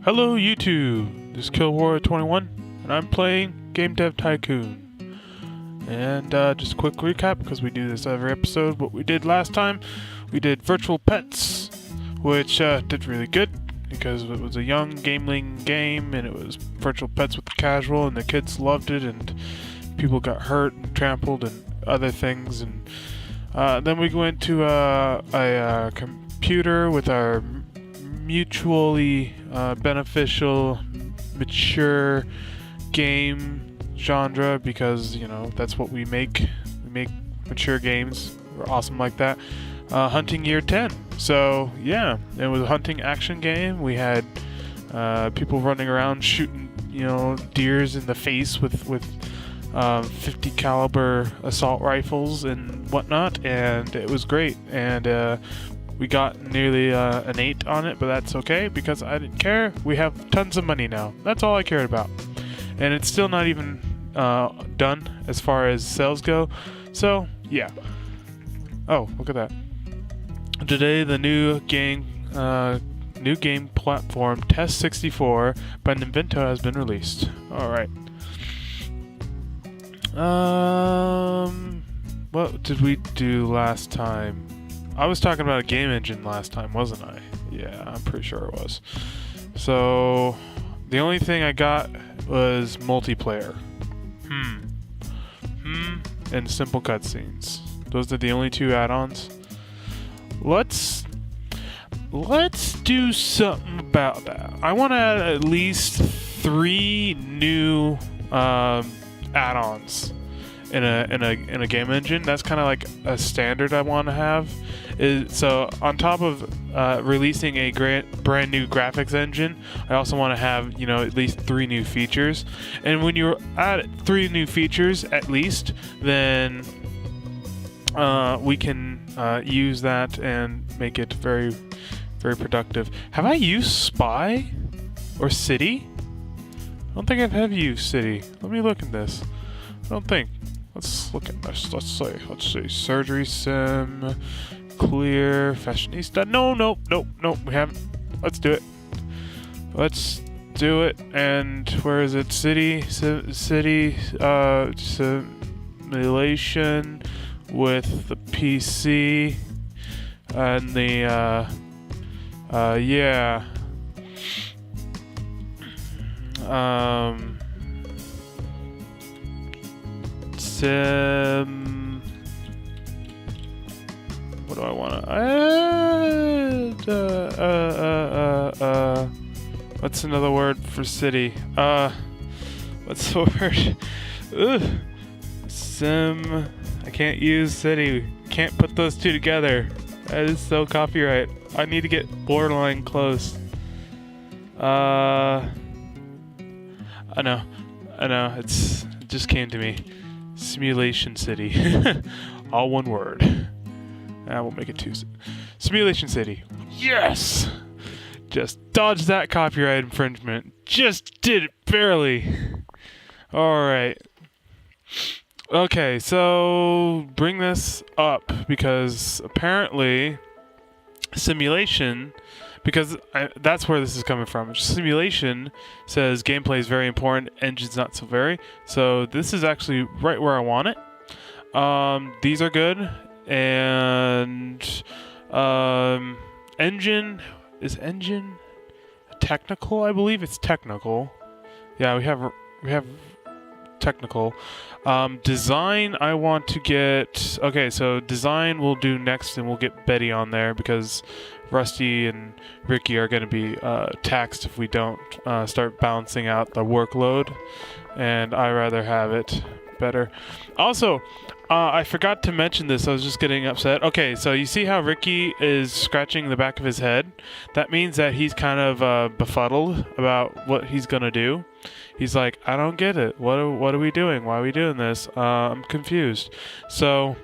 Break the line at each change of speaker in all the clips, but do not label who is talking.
Hello YouTube, this is KillWarrior21, and I'm playing Game Dev Tycoon. And just a quick recap, because we do this every episode. What we did last time, we did Virtual Pets, which did really good, because it was a young gameling game, and it was Virtual Pets with the casual, and the kids loved it, and people got hurt and trampled and other things. And then we went to a computer with our mutually beneficial, mature game genre, because that's what we make. We make mature games. We're awesome like that. Hunting Year 10. So yeah, it was a hunting action game. We had people running around shooting deers in the face with 50 caliber assault rifles and whatnot, and it was great. And we got nearly an 8 on it, but that's okay because I didn't care. We have tons of money now. That's all I cared about. And it's still not even done as far as sales go. So, yeah. Oh, look at that. Today, the new game platform, Test 64 by Ninvento has been released. Alright. What did we do last time? I was talking about a game engine last time, wasn't I? Yeah, I'm pretty sure it was. So, the only thing I got was multiplayer. And simple cutscenes. Those are the only 2 add-ons. Let's do something about that. I want to add at least 3 new add-ons in a game engine. That's kind of like a standard I want to have. So on top of releasing a brand new graphics engine, I also want to have at least 3 new features. And when you add 3 new features at least, then we can use that and make it very, very productive. Have I used Spy or City? I don't think I have used City. Let me look at this. I don't think. Let's look at this. Let's see. Surgery Sim, Clear, Fashionista. No. We haven't. Let's do it. And where is it? City simulation with the PC and the yeah. What do I want to add? What's another word for city? What's the word? Sim. I can't use city. Can't put those 2 together. That is so copyright. I need to get borderline close. I know. It just came to me. Simulation City. All one word. I will make it 2. Simulation City. Yes! Just dodged that copyright infringement. Just did it barely. Alright. Okay, so bring this up because apparently simulation, because that's where this is coming from. Simulation says gameplay is very important, engine's not so very. So this is actually right where I want it. These are good, and engine technical? I believe it's technical. Yeah, we have technical. Design, I want to get... Okay, so design we'll do next, and we'll get Betty on there, because Rusty and Ricky are going to be taxed if we don't start balancing out the workload, and I rather have it better. Also, I forgot to mention this. I was just getting upset. Okay, so you see how Ricky is scratching the back of his head? That means that he's kind of befuddled about what he's going to do. He's like, I don't get it. What are we doing? Why are we doing this? I'm confused. So,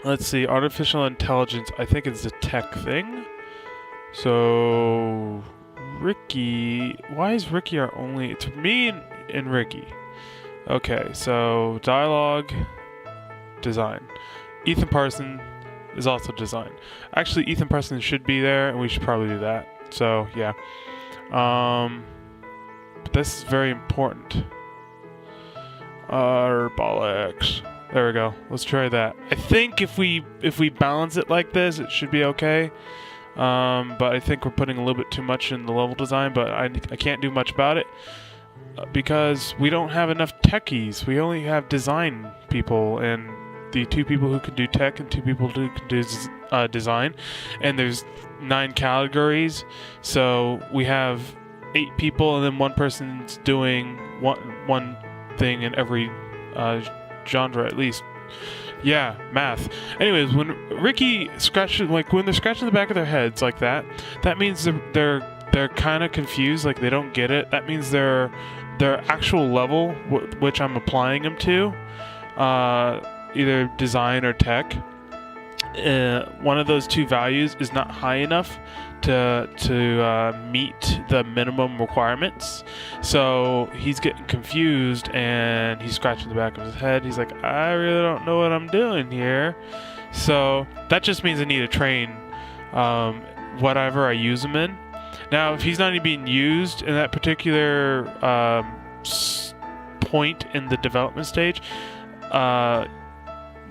let's see. Artificial intelligence, I think it's a tech thing. So, Ricky... Why is Ricky our only... It's me and Ricky. Okay, so dialogue, design. Ethan Parsons is also design. Actually, Ethan Parsons should be there, and we should probably do that. So, yeah. But this is very important. Bollocks. There we go. Let's try that. I think if we balance it like this, it should be okay. But I think we're putting a little bit too much in the level design, but I can't do much about it because we don't have enough techies. We only have design people, and the 2 people who can do tech and 2 people who can do design. And there's 9 categories, so we have 8 people, and then 1 person's doing one thing in every genre at least. Yeah, math. Anyways, when Ricky scratches, like when they're scratching the back of their heads like that, that means they're kind of confused, like they don't get it. That means their actual level, which I'm applying them to, either design or tech, one of those 2 values is not high enough to meet the minimum requirements. So he's getting confused and he's scratching the back of his head. He's like, I really don't know what I'm doing here. So that just means I need to train whatever I use him in. Now, if he's not even being used in that particular point in the development stage,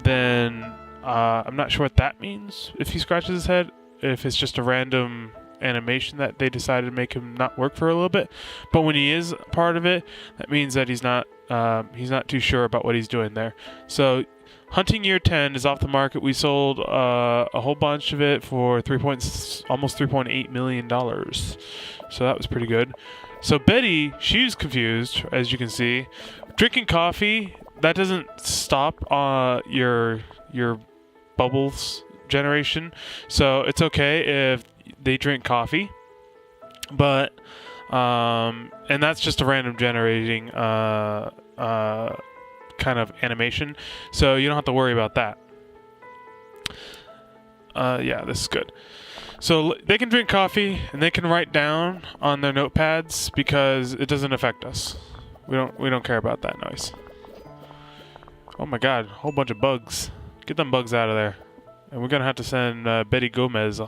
then I'm not sure what that means if he scratches his head. If it's just a random animation that they decided to make him not work for a little bit. But when he is part of it, that means that he's not too sure about what he's doing there. So Hunting Year 10 is off the market. We sold a whole bunch of it for almost $3.8 million. So that was pretty good. So Betty, she's confused, as you can see. Drinking coffee, that doesn't stop your bubbles generation, so it's okay if they drink coffee, but and that's just a random generating kind of animation, so you don't have to worry about that. Yeah, this is good. So they can drink coffee and they can write down on their notepads because it doesn't affect us. We don't care about that noise. Oh my god, a whole bunch of bugs. Get them bugs out of there. And we're gonna have to send Betty Gomez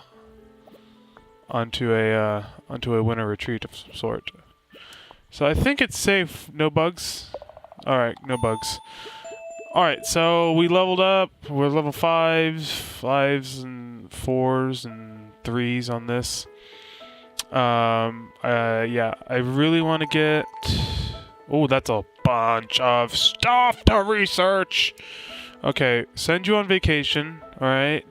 onto a winter retreat of some sort. So I think it's safe. No bugs. All right, no bugs. All right, so we leveled up. We're level 5s and 4s and 3s on this. Yeah, I really want to get. Oh, that's a bunch of stuff to research. Okay, send you on vacation. All right.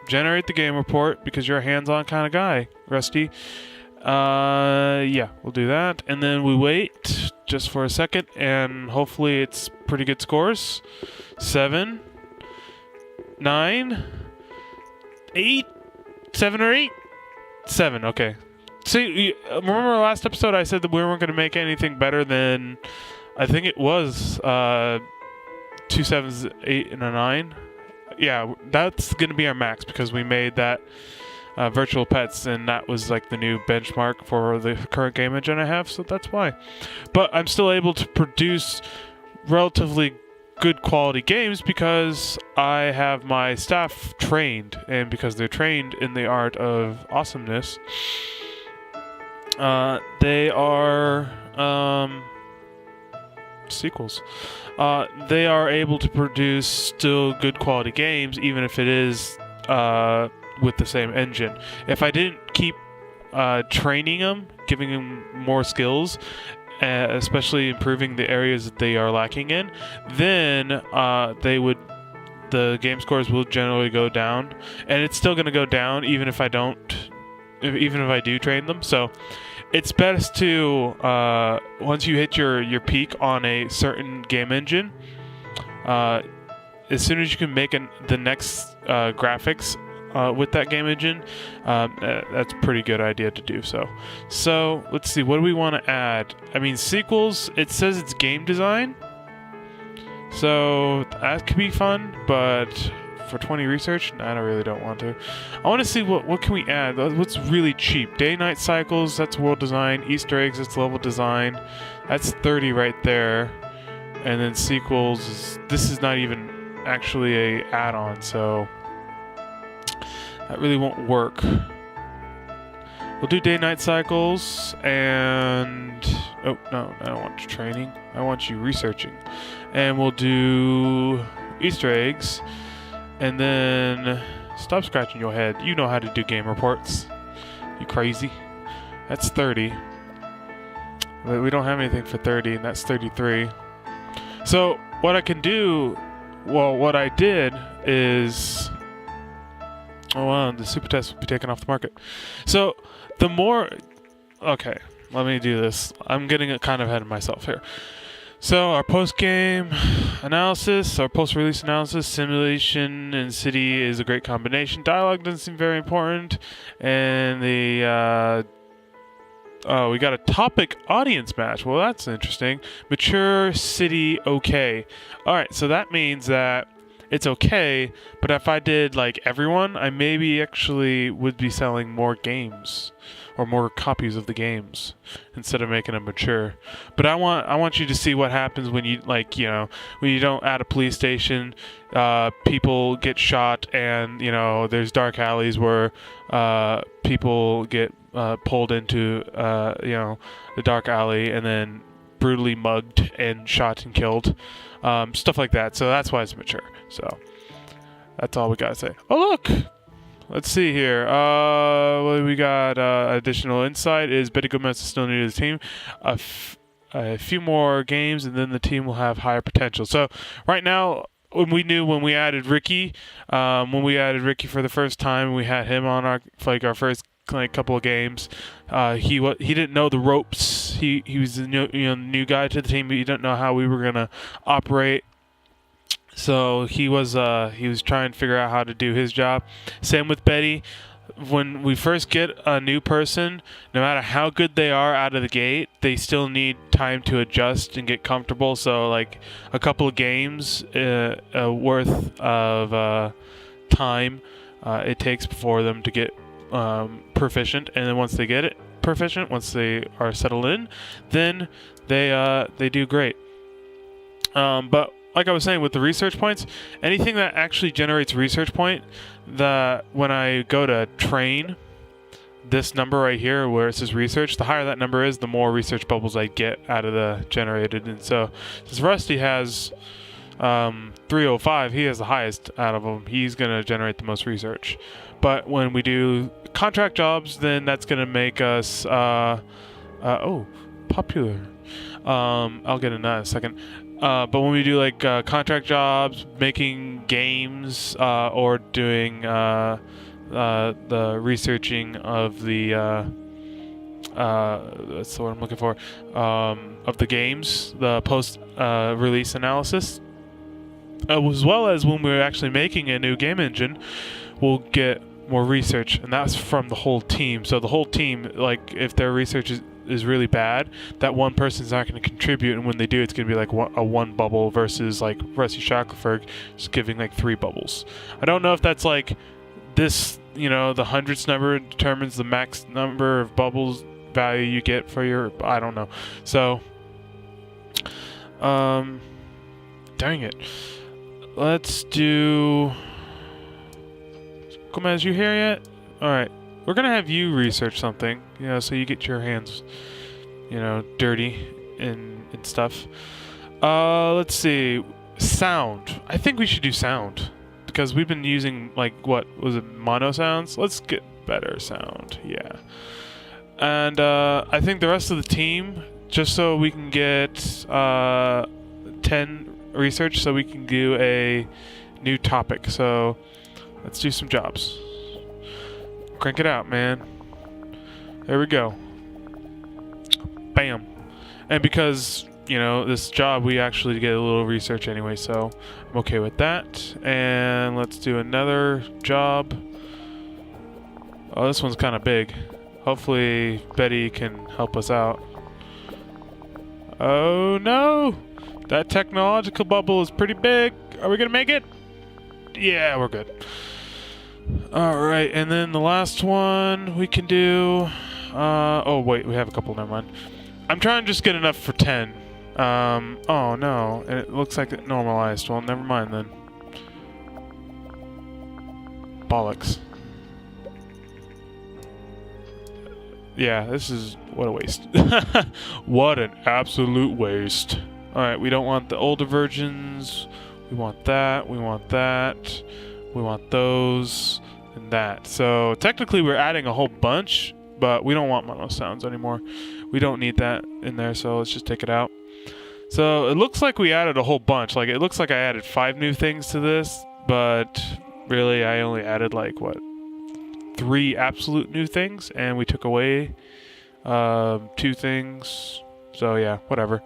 Generate the game report because you're a hands-on kind of guy, Rusty. Yeah, we'll do that. And then we wait just for a second, and hopefully it's pretty good scores. 7, 9, 8, 7 or 8? 7, okay. See, remember last episode I said that we weren't going to make anything better than, I think it was 2 7s, 8, and a 9. Yeah, that's going to be our max because we made that virtual pets, and that was like the new benchmark for the current game engine I have, so that's why. But I'm still able to produce relatively good quality games because I have my staff trained, and because they're trained in the art of awesomeness, they are sequels. They are able to produce still good quality games, even if it is with the same engine. If I didn't keep training them, giving them more skills, especially improving the areas that they are lacking in, then the game scores will generally go down, and it's still going to go down even if I do train them. So it's best to once you hit your peak on a certain game engine, as soon as you can make the next graphics with that game engine, that's a pretty good idea to do so. So let's see, what do we want to add? I mean, sequels, it says it's game design, so that could be fun, but for 20 research, I really don't want to. I want to see what can we add. What's really cheap? Day-night cycles, that's world design. Easter eggs, that's level design. That's 30 right there. And then sequels, this is not even actually a add-on, so that really won't work. We'll do day-night cycles, and... Oh, no, I don't want you training. I want you researching. And we'll do Easter eggs, and then... Stop scratching your head. You know how to do game reports. You crazy. That's 30. But we don't have anything for 30, and that's 33. So, what I can do... Well, what I did is... Oh, wow, the super test will be taken off the market. So, the more... Okay, let me do this. I'm getting kind of ahead of myself here. So, our post-game analysis, our post-release analysis, simulation and city is a great combination. Dialogue doesn't seem very important. And the... we got a topic audience match. Well, that's interesting. Mature city, okay. Alright, so that means that it's okay, but if I did like everyone, I maybe actually would be selling more games or more copies of the games instead of making them mature. But I want you to see what happens when you when you don't add a police station, people get shot, and there's dark alleys where people get pulled into the dark alley and then brutally mugged and shot and killed. Stuff like that. So that's why it's mature. So that's all we gotta say. Oh, look! Let's see here. What we got? Additional insight is Betty Gomez is still new to the team. A few more games, and then the team will have higher potential. So right now, when we added Ricky, for the first time, we had him on our first couple of games. He didn't know the ropes. He was the new guy to the team. But he didn't know how we were gonna operate. So he was trying to figure out how to do his job. Same with Betty. When we first get a new person, no matter how good they are out of the gate, they still need time to adjust and get comfortable. So like a couple of games worth of time it takes for them to get proficient, and then once they get it proficient, once they are settled in, then they do great. But like I was saying, with the research points, anything that actually generates research point, when I go to train, this number right here where it says research, the higher that number is, the more research bubbles I get out of the generated. And so since Rusty has 305, he has the highest out of them. He's going to generate the most research. But when we do contract jobs, then that's going to make us popular. I'll get into that in a second. But when we do like contract jobs, making games, or doing the researching of the that's the word I'm looking for, of the games, the post-release analysis, as well as when we're actually making a new game engine, we'll get more research, and that's from the whole team. So the whole team, like if their research is really bad, that one person's not going to contribute, and when they do, it's going to be like a one bubble versus like Rusty Shackelford just giving like 3 bubbles. I don't know if that's like this, the hundredths number determines the max number of bubbles value you get for your, I don't know. So, dang it. Let's do... Gomez, you here yet? Alright. We're gonna have you research something, so you get your hands, dirty and stuff. Let's see. Sound. I think we should do sound. Because we've been using, like, what was it, mono sounds? Let's get better sound, yeah. And I think the rest of the team, just so we can get 10 research, so we can do a new topic. So let's do some jobs. Crank it out, man. There we go. Bam. And because, this job, we actually get a little research anyway, so I'm okay with that. And let's do another job. Oh, this one's kind of big. Hopefully Betty can help us out. Oh, no! That technological bubble is pretty big. Are we gonna make it? Yeah, we're good. Alright, and then the last one we can do... oh, wait, we have a couple, never mind. I'm trying to just get enough for 10. Oh, no, and it looks like it normalized. Well, never mind then. Bollocks. Yeah, this is... what a waste. What an absolute waste. Alright, we don't want the older versions. We want that. We want that. We want those. And that. So, technically we're adding a whole bunch, but we don't want mono sounds anymore. We don't need that in there, so let's just take it out. So, it looks like we added a whole bunch. Like, it looks like I added 5 new things to this, but really I only added, like, what? 3 absolute new things, and we took away 2 things. So, yeah, whatever.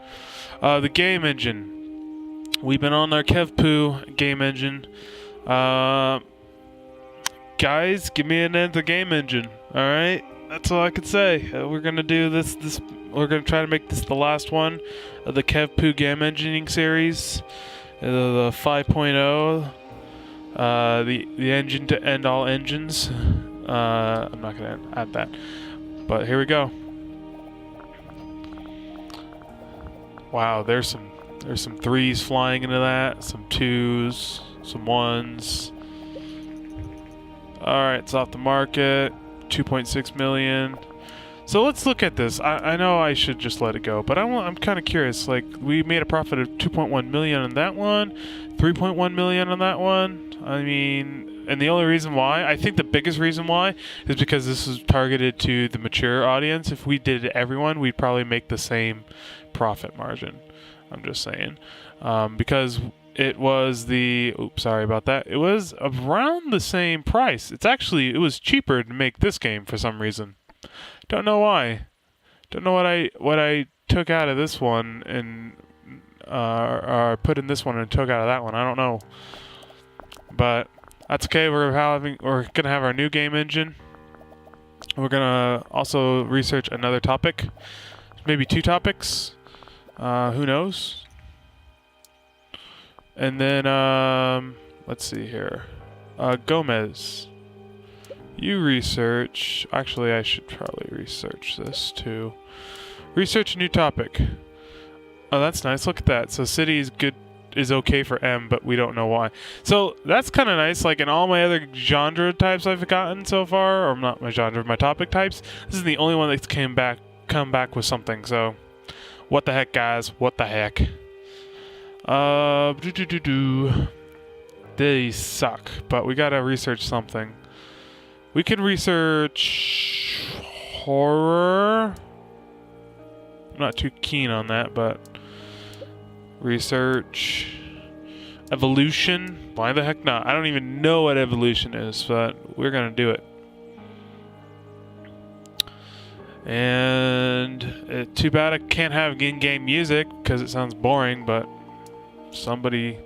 The game engine. We've been on our Kevpu game engine. Guys, give me an end to game engine. Alright? That's all I could say. We're gonna do this. We're gonna try to make this the last one of the Kevpu game engineering series. The 5.0. The engine to end all engines. I'm not gonna add that. But here we go. Wow, there's some 3s flying into that, some 2s, some 1s. Alright, it's off the market. 2.6 million. So let's look at this. I know I should just let it go, but I'm kind of curious. Like, we made a profit of 2.1 million on that one, 3.1 million on that one. I mean, and the only reason why, I think the biggest reason why, is because this is targeted to the mature audience. If we did everyone, we'd probably make the same profit margin. I'm just saying. Because it was the... oops, sorry about that. It was around the same price. It was cheaper to make this game for some reason. Don't know why. Don't know what I took out of this one and or put in this one and took out of that one. I don't know. But that's okay. We're gonna have our new game engine. We're gonna also research another topic, maybe 2 topics. Who knows? And then let's see here. Gomez, you research. Actually, I should probably research this too. Research a new topic. Oh, that's nice. Look at that. So city is okay for M, but we don't know why. So that's kind of nice. Like in all my other genre types I've gotten so far, or not my genre, my topic types, this is the only one that's come back with something. So what the heck, guys? What the heck? They suck, but we gotta research something. We can research horror. I'm not too keen on that, but research evolution. Why the heck not? I don't even know what evolution is, but we're gonna do it. And too bad I can't have in-game music because it sounds boring, but somebody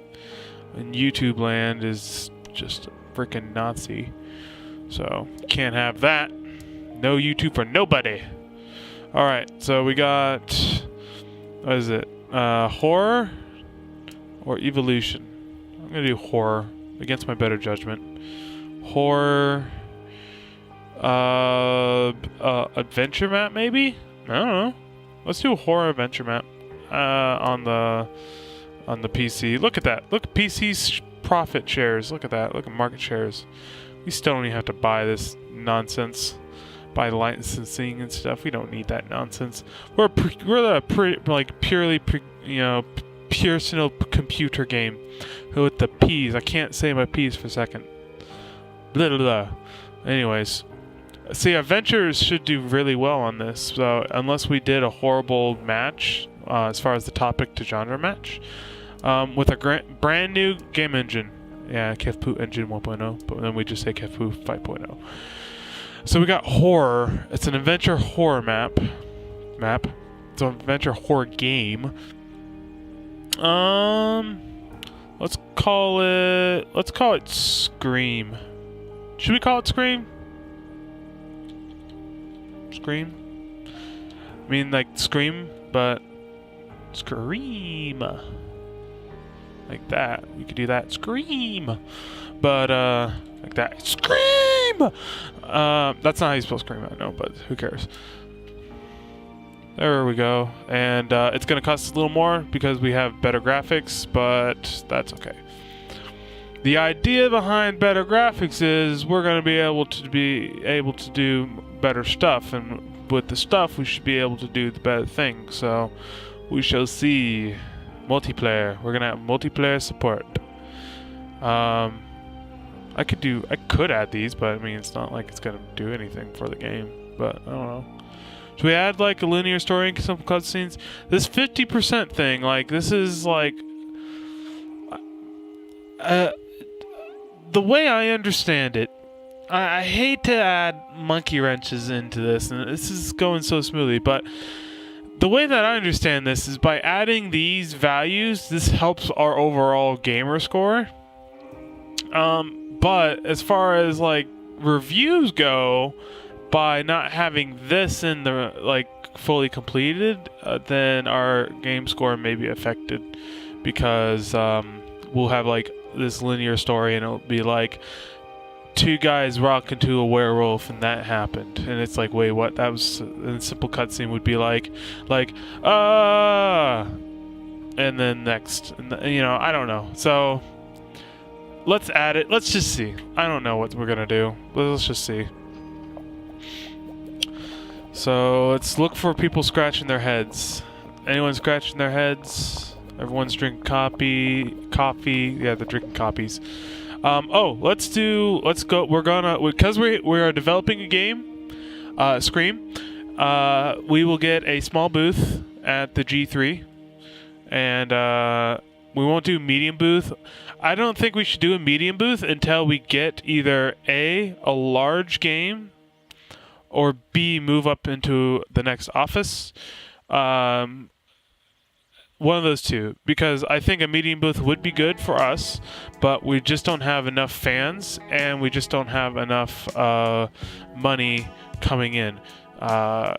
in YouTube land is just a freaking Nazi. So, can't have that. No YouTube for nobody. Alright, so we got... what is it? Horror or evolution? I'm gonna do horror against my better judgment. Horror... adventure map maybe? I don't know. Let's do a horror adventure map on the PC. Look at that. Look at PC's profit shares. Look at that. Look at market shares. We still don't even have to buy this nonsense. Buy licensing and stuff. We don't need that nonsense. We're a purely personal computer game with the P's. I can't say my P's for a second. Blah, blah, blah. Anyways. See, adventures should do really well on this. So unless we did a horrible match as far as the topic to genre match, with a brand new game engine. Yeah, Kevpu engine 1.0, but then we just say Kevpu 5.0. So we got horror. It's an adventure horror map. It's an adventure horror game. Let's call it Scream. Should we call it Scream? Scream? I mean, like Scream, but Scream. Like that. We could do that. Scream! But, like that. Scream! That's not how you spell Scream, I know, but who cares? There we go. And, it's gonna cost a little more because we have better graphics, but that's okay. The idea behind better graphics is we're gonna be able to do better stuff, and with the stuff, we should be able to do the better thing. So we shall see. Multiplayer. We're gonna have multiplayer support. I could add these, but I mean, it's not like it's gonna do anything for the game. But I don't know. Should we add like a linear story and some cutscenes? This 50% thing, like this is like, the way I understand it, I hate to add monkey wrenches into this, and this is going so smoothly, but the way that I understand this is by adding these values, this helps our overall gamer score. But as far as like reviews go, by not having this in the like fully completed, then our game score may be affected because we'll have like this linear story and it'll be like 2 guys rock into a werewolf and that happened, and it's like, wait, what? That was a simple cutscene would be like and then next, and you know, I don't know. So let's add it. Let's just see. I don't know what we're gonna do, but let's just see. So let's look for people scratching their heads. Anyone scratching their heads? Everyone's drinking coffee. Yeah, they're drinking coffees. Let's go. We're gonna, because we are developing a game, Scream. We will get a small booth at the G3, and we won't do medium booth. I don't think we should do a medium booth until we get either a large game, or B, move up into the next office. One of those two, because I think a medium booth would be good for us, but we just don't have enough fans, and we just don't have enough money coming in to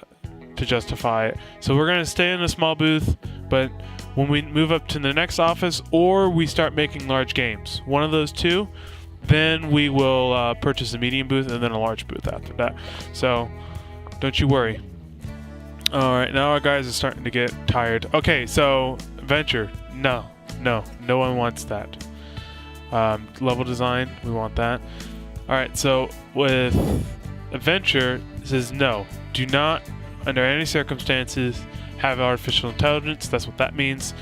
justify it. So we're going to stay in a small booth, but when we move up to the next office, or we start making large games, one of those two, then we will purchase a medium booth and then a large booth after that. So don't you worry. Alright, now our guys are starting to get tired. Okay, so Adventure. No one wants that. Level design, we want that. Alright, so with Adventure, it says no. Do not, under any circumstances, have artificial intelligence. That's what that means.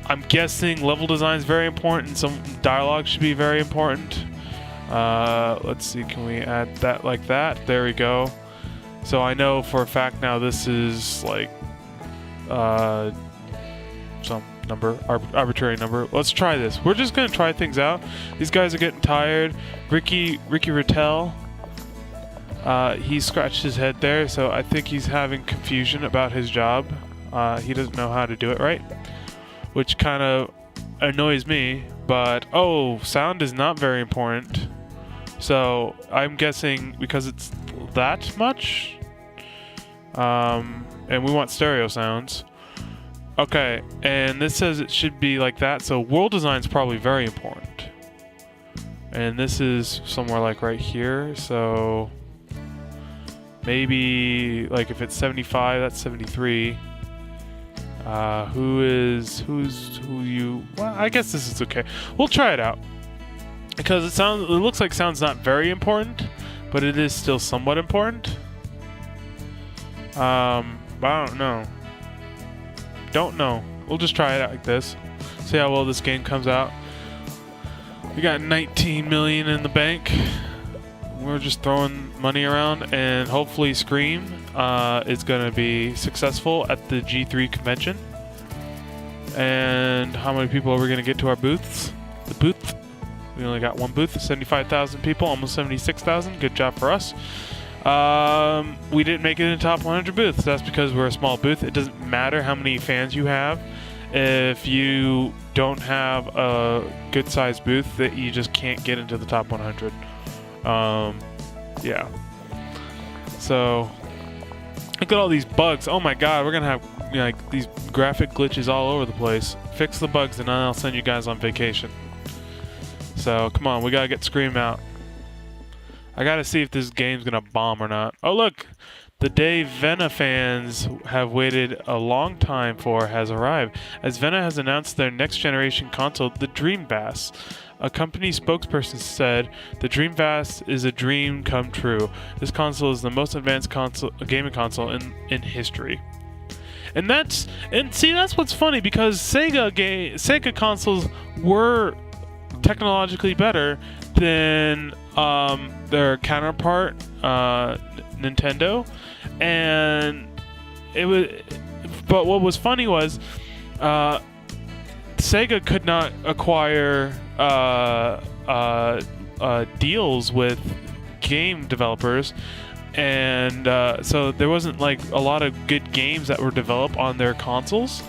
I'm guessing level design is very important. Some dialogue should be very important. Let's see, can we add that like that? There we go. So I know for a fact now this is like some number, arbitrary number. Let's try this. We're just gonna try things out. These guys are getting tired. Ricky Rattel, he scratched his head there, so I think he's having confusion about his job. He doesn't know how to do it right, which kind of annoys me. But sound is not very important. So I'm guessing because it's that much, and we want stereo sounds. Okay, and this says it should be like that, so world design is probably very important. And this is somewhere like right here, so maybe like if it's 75, that's 73. Well, I guess this is okay. We'll try it out. Because it looks like sound's not very important, but it is still somewhat important. But I don't know. Don't know. We'll just try it out like this. See how well this game comes out. We got 19 million in the bank. We're just throwing money around, and hopefully Scream is going to be successful at the G3 convention. And how many people are we going to get to our booths? The booth. We only got one booth, 75,000 people, almost 76,000. Good job for us. We didn't make it in the top 100 booths. That's because we're a small booth. It doesn't matter how many fans you have. If you don't have a good-sized booth, that you just can't get into the top 100. Yeah. So, look at all these bugs. Oh my god, we're going to have like these graphic glitches all over the place. Fix the bugs and then I'll send you guys on vacation. So, come on, we gotta get Scream out. I gotta see if this game's gonna bomb or not. Oh, look! The day Vena fans have waited a long time for has arrived, as Vena has announced their next-generation console, the Dreamcast. A company spokesperson said, "The Dreamcast is a dream come true. This console is the most advanced gaming console in history." And that's what's funny, because Sega consoles were technologically better than their counterpart Nintendo, and but what was funny was Sega could not acquire deals with game developers, and so there wasn't like a lot of good games that were developed on their consoles,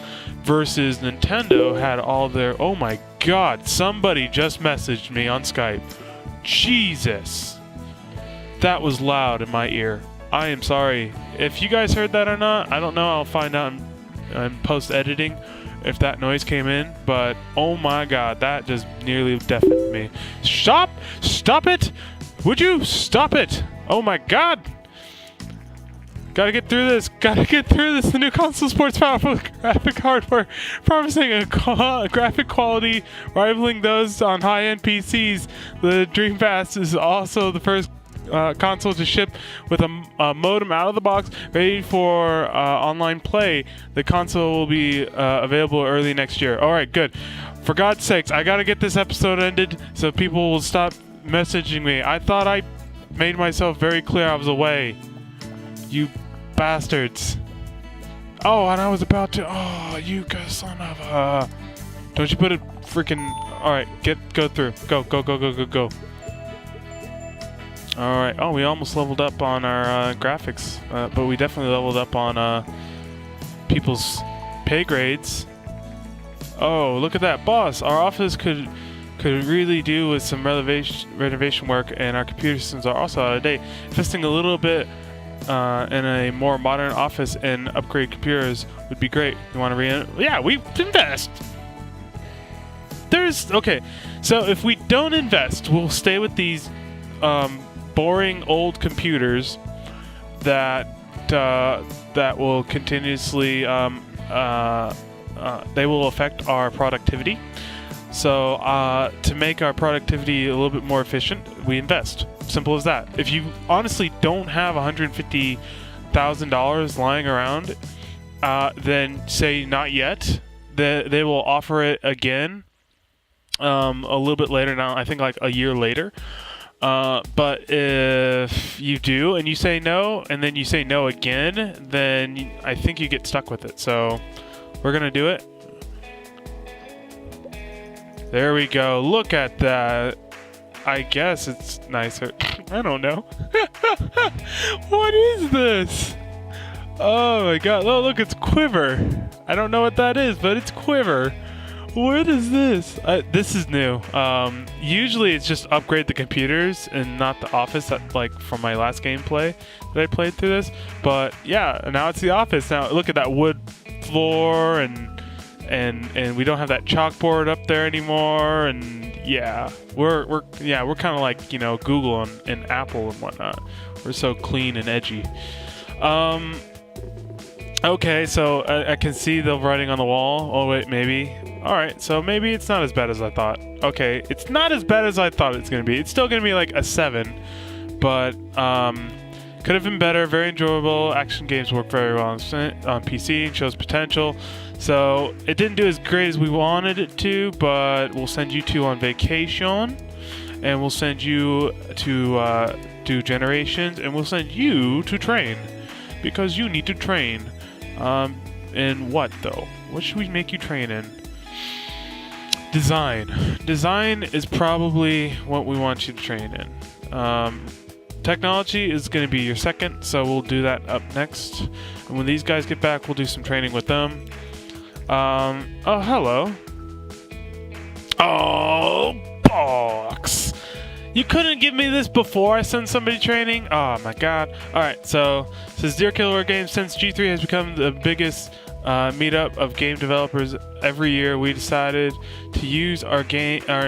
versus Nintendo had all their... Oh my god, somebody just messaged me on Skype. Jesus, that was loud in my ear. I am sorry if you guys heard that or not. I don't know. I'll find out in post editing if that noise came in, but oh my god, that just nearly deafened me. Stop it, would you stop it? Oh my god, gotta get through this. The new console sports powerful graphic hardware, promising a graphic quality rivaling those on high-end PCs. The Dreamcast is also the first console to ship with a modem out of the box, ready for online play. The console will be available early next year. All right, good. For God's sakes, I gotta get this episode ended so people will stop messaging me. I thought I made myself very clear I was away. You bastards. Oh, and I was about to... Oh, you guys son of a... Don't you put it freaking... Alright, go through. Go. Alright, oh, we almost leveled up on our graphics, but we definitely leveled up on people's pay grades. Oh, look at that, boss! Our office could really do with some renovation work, and our computer systems are also out of date. Investing a little bit in a more modern office and upgrade computers would be great. You want to Yeah, we invest! Okay, so if we don't invest, we'll stay with these boring old computers that will continuously they will affect our productivity. So to make our productivity a little bit more efficient, we invest. Simple as that. If you honestly don't have $150,000 lying around, then say not yet. They will offer it again a little bit later now. I think like a year later. But if you do and you say no, and then you say no again, then I think you get stuck with it. So we're going to do it. There we go. Look at that. I guess it's nicer. I don't know. What is this? Oh my god. Oh, look, it's Quiver. I don't know what that is, but it's Quiver. What is this? This is new. Usually it's just upgrade the computers and not the office, like from my last gameplay that I played through this. But yeah, now it's the office. Now look at that wood floor, and we don't have that chalkboard up there anymore. And yeah, we're kind of like, you know, Google and Apple and whatnot. We're so clean and edgy. Okay, so I can see the writing on the wall. Oh wait, maybe. Alright, so maybe it's not as bad as I thought. Okay, it's not as bad as I thought it's going to be. It's still going to be like a 7, but could have been better. Very enjoyable. Action games work very well on PC, shows potential. So it didn't do as great as we wanted it to, but we'll send you two on vacation, and we'll send you to do generations, and we'll send you to train, because you need to train. In what though? What should we make you train in? Design. Design is probably what we want you to train in. Technology is going to be your second, so we'll do that up next. And when these guys get back, we'll do some training with them. Oh, hello. Oh, box. You couldn't give me this before I sent somebody training? Oh my god. Alright, so says Dear Killer Games, since G3 has become the biggest meetup of game developers every year, we decided to use our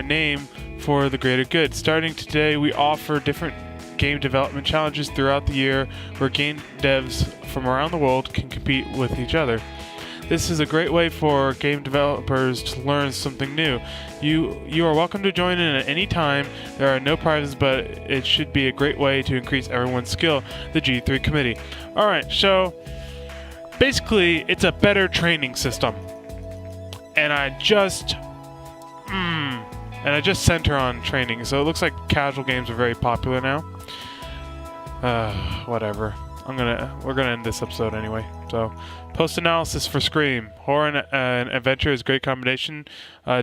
name for the greater good. Starting today, we offer different game development challenges throughout the year where game devs from around the world can compete with each other. This is a great way for game developers to learn something new. You are welcome to join in at any time. There are no prizes, but it should be a great way to increase everyone's skill. The G3 committee. Alright, so basically it's a better training system. And I just sent her on training, so it looks like casual games are very popular now. Whatever. We're gonna end this episode anyway. So, post-analysis for Scream. Horror and adventure is a great combination.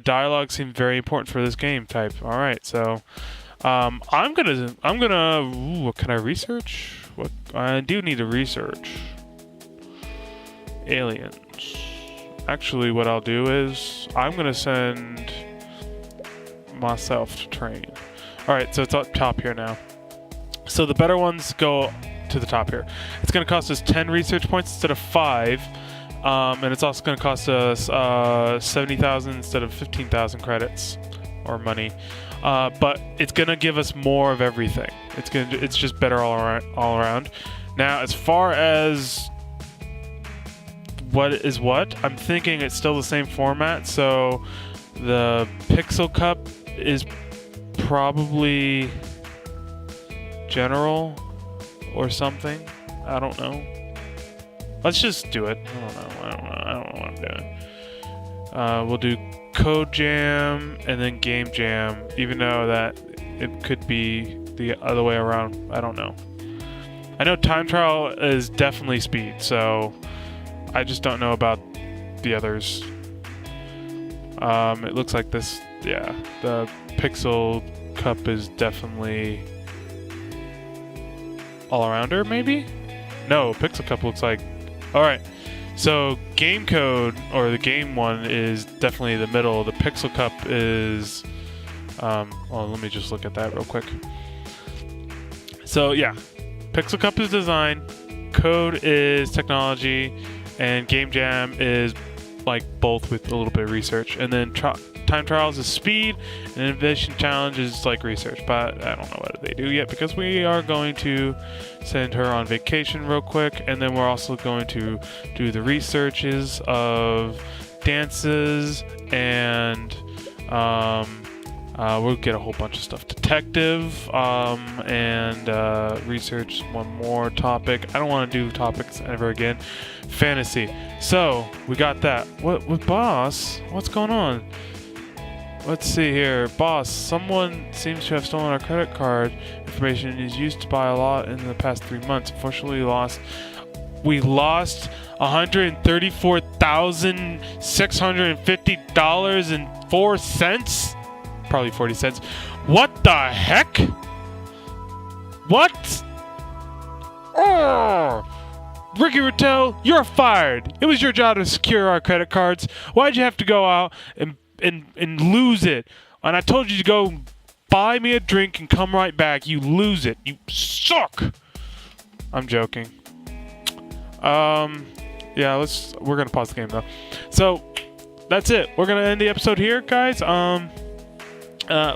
Dialogue seems very important for this game type. All right, so I'm gonna. Ooh, what can I research? What I do need to research. Aliens. Actually, what I'll do is I'm gonna send myself to train. All right, so it's up top here now. So the better ones go to the top here. It's going to cost us 10 research points instead of 5, and it's also going to cost us 70,000 instead of 15,000 credits or money. But it's going to give us more of everything. It's just better all around. Now, as far as what is what, I'm thinking it's still the same format. So the Pixel Cup is probably general or something. I don't know. Let's just do it. I don't know what I'm doing. We'll do Code Jam and then Game Jam, even though that it could be the other way around. I don't know. I know Time Trial is definitely speed, so I just don't know about the others. It looks like this. Yeah, the Pixel Cup is definitely all-arounder, maybe? No, Pixel Cup looks like... Alright, so Game Code, or the game one, is definitely the middle. The Pixel Cup is... well, let me just look at that real quick. So, yeah. Pixel Cup is design, Code is technology, and Game Jam is like both with a little bit of research. And then Time Trials is speed, and Innovation Challenge is like research, but I don't know what they do yet because we are going to send her on vacation real quick, and then we're also going to do the researches of dances, and we'll get a whole bunch of stuff. Detective, and research one more topic. I don't want to do topics ever again. Fantasy. So, we got that. What with boss? What's going on? Let's see here. Boss, someone seems to have stolen our credit card information and is used to buy a lot in the past 3 months. Unfortunately, we lost $134,650.04. Probably 40 cents. What the heck? What? Oh! Ricky Rattel, you're fired. It was your job to secure our credit cards. Why'd you have to go out and lose it? And I told you to go buy me a drink and come right back. You lose it. You suck. I'm joking. Yeah, we're gonna pause the game though. So that's it. We're gonna end the episode here, guys.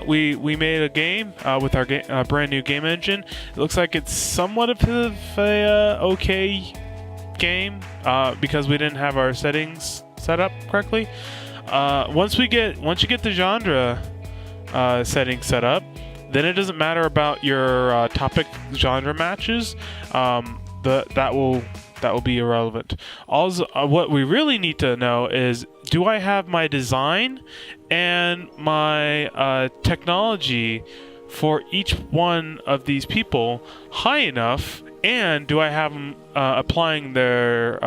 We made a game with our brand new game engine. It looks like it's somewhat of a okay game because we didn't have our settings set up correctly. Once you get the genre settings set up, then it doesn't matter about your topic genre matches. That will be irrelevant. Also, what we really need to know is, do I have my design and my technology for each one of these people high enough, and do I have them applying their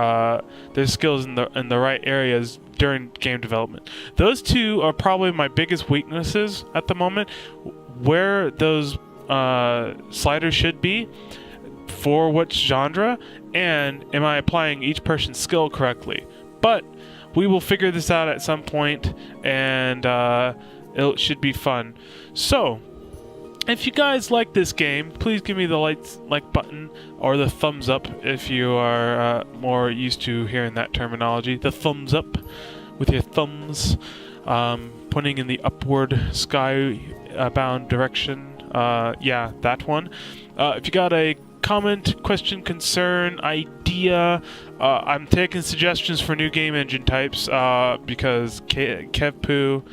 skills in the right areas during game development? Those two are probably my biggest weaknesses at the moment, where those sliders should be for which genre, and am I applying each person's skill correctly. But we will figure this out at some point, and it should be fun. So, if you guys like this game, please give me the like button or the thumbs up if you are more used to hearing that terminology. The thumbs up with your thumbs pointing in the upward sky-bound direction. Yeah, that one. If you got a comment, question, concern, idea, I'm taking suggestions for new game engine types, because Kevpu,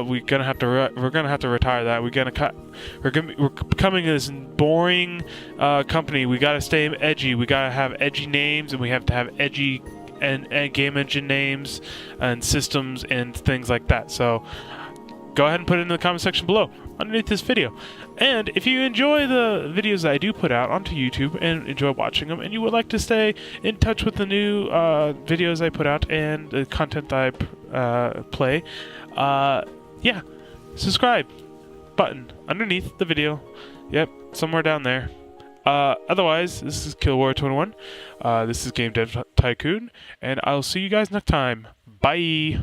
we're gonna have to retire that. We're becoming this boring company. We gotta stay edgy. We gotta have edgy names, and we have to have edgy and game engine names and systems and things like that. So go ahead and put it in the comment section below underneath this video. And if you enjoy the videos that I do put out onto YouTube and enjoy watching them, and you would like to stay in touch with the new videos I put out and the content that I play, yeah, subscribe button underneath the video. Yep, somewhere down there. Otherwise, this is KillWarrior21. This is Game Dev Tycoon, and I'll see you guys next time. Bye!